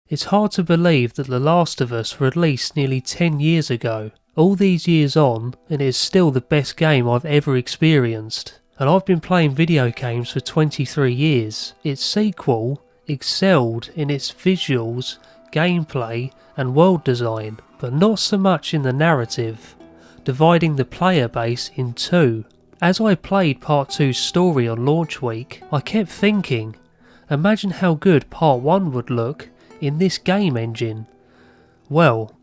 It's hard to believe that The Last of Us released nearly 10 years ago. All these years on, and it is still the best game I've ever experienced. And I've been playing video games for 23 years. Its sequel excelled in its visuals, gameplay and world design, but not so much in the narrative, dividing the player base in two. As I played Part 2's story on launch week, I kept thinking, imagine how good Part 1 would look in this game engine. Well,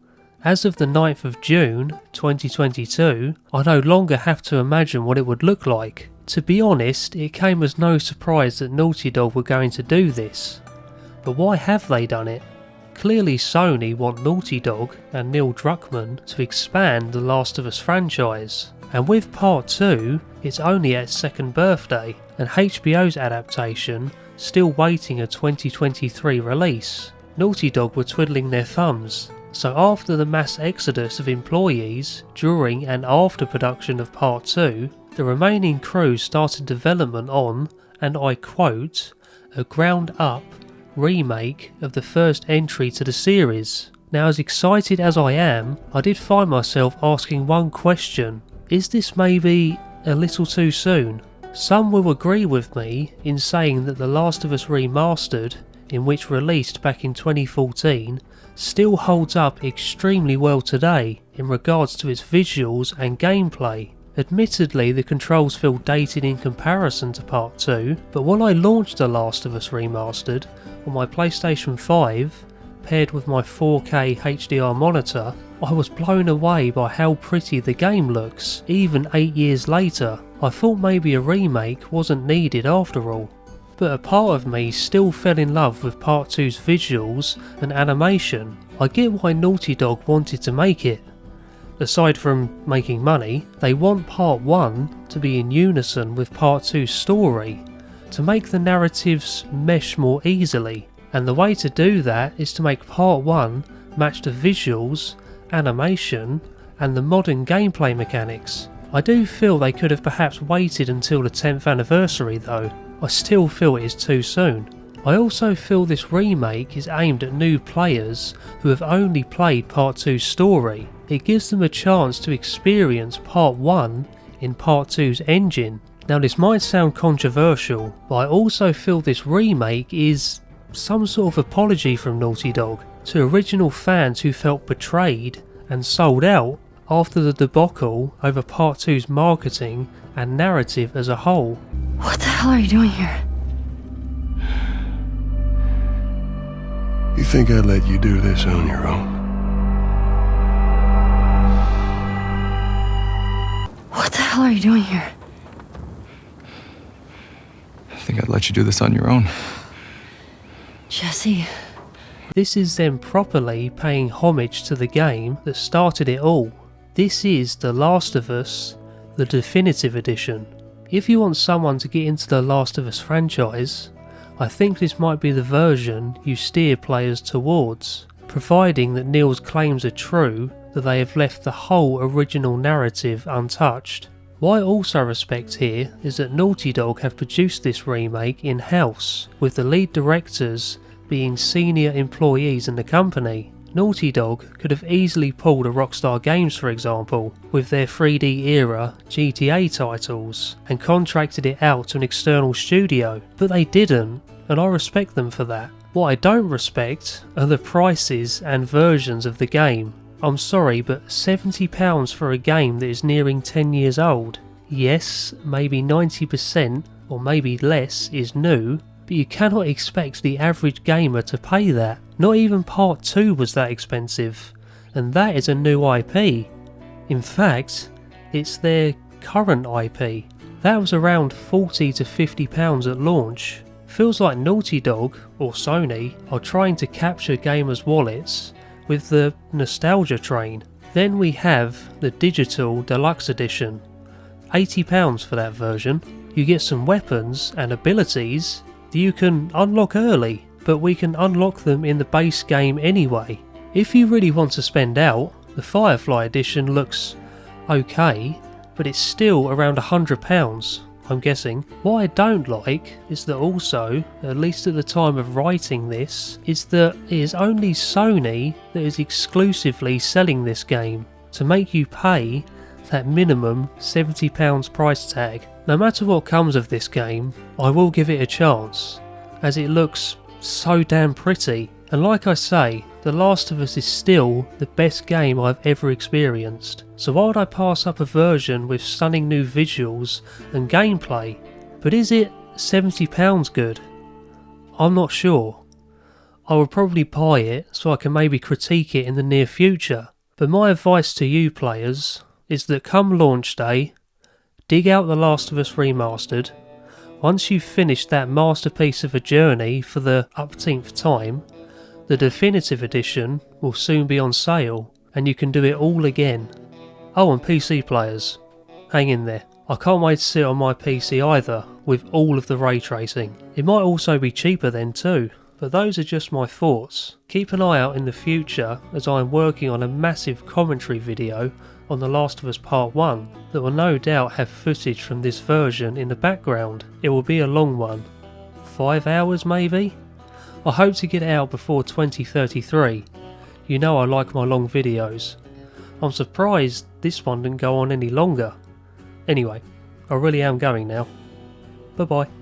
as of the 9th of June 2022, I no longer have to imagine what it would look like. To be honest, it came as no surprise that Naughty Dog were going to do this. But why have they done it? Clearly Sony want Naughty Dog and Neil Druckmann to expand the Last of Us franchise. And with Part 2, it's only at its second birthday, and HBO's adaptation still waiting a 2023 release. Naughty Dog were twiddling their thumbs. So after the mass exodus of employees during and after production of Part 2, the remaining crew started development on, and I quote, a ground-up remake of the first entry to the series. Now, as excited as I am, I did find myself asking one question: is this maybe a little too soon? Some will agree with me in saying that The Last of Us Remastered, in which released back in 2014, still holds up extremely well today in regards to its visuals and gameplay. Admittedly, the controls feel dated in comparison to Part 2, but when I launched The Last of Us Remastered on my PlayStation 5, paired with my 4K HDR monitor, I was blown away by how pretty the game looks, even 8 years later. I thought maybe a remake wasn't needed after all. But a part of me still fell in love with Part 2's visuals and animation. I get why Naughty Dog wanted to make it. Aside from making money, they want Part 1 to be in unison with Part 2's story, to make the narratives mesh more easily. And the way to do that is to make Part 1 match the visuals, animation, and the modern gameplay mechanics. I do feel they could have perhaps waited until the 10th anniversary though. I still feel it is too soon. I also feel this remake is aimed at new players who have only played Part 2's story. It gives them a chance to experience Part 1 in Part 2's engine. Now this might sound controversial, but I also feel this remake is some sort of apology from Naughty Dog to original fans who felt betrayed and sold out after the debacle over Part 2's marketing and narrative as a whole. What the hell are you doing here? You think I'd let you do this on your own? What the hell are you doing here? I think I'd let you do this on your own. Jesse. This is them properly paying homage to the game that started it all. This is The Last of Us, the definitive edition. If you want someone to get into the Last of Us franchise, I think this might be the version you steer players towards, providing that Neil's claims are true that they have left the whole original narrative untouched. What I also respect here is that Naughty Dog have produced this remake in-house, with the lead directors being senior employees in the company. Naughty Dog could have easily pulled a Rockstar Games, for example, with their 3D era GTA titles, and contracted it out to an external studio, but they didn't, and I respect them for that. What I don't respect are the prices and versions of the game. I'm sorry, but £70 for a game that is nearing 10 years old. Yes, maybe 90% or maybe less is new, but you cannot expect the average gamer to pay that. Not even Part 2 was that expensive, and that is a new IP. In fact, it's their current IP. That was around £40 to £50 at launch. Feels like Naughty Dog, or Sony, are trying to capture gamers' wallets with the nostalgia train. Then we have the digital deluxe edition. £80 for that version. You get some weapons and abilities that you can unlock early, but we can unlock them in the base game anyway. If you really want to spend out, the Firefly edition looks okay, but it's still around £100. I'm guessing. What I don't like is that also, at least at the time of writing this, is that it is only Sony that is exclusively selling this game to make you pay that minimum £70 price tag. No matter what comes of this game, I will give it a chance, as it looks so damn pretty. And like I say, The Last of Us is still the best game I've ever experienced. So why would I pass up a version with stunning new visuals and gameplay? But is it £70 good? I'm not sure. I will probably buy it so I can maybe critique it in the near future. But my advice to you players is that come launch day, dig out The Last of Us Remastered. Once you've finished that masterpiece of a journey for the upteenth time, the definitive edition will soon be on sale and you can do it all again. Oh, and PC players, hang in there. I can't wait to sit on my PC either with all of the ray tracing. It might also be cheaper then too. But those are just my thoughts. Keep an eye out in the future as I am working on a massive commentary video on The Last of Us Part 1 that will no doubt have footage from this version in the background. It will be a long one. 5 hours maybe? I hope to get it out before 2033. You know I like my long videos. I'm surprised this one didn't go on any longer. Anyway, I really am going now. Bye bye.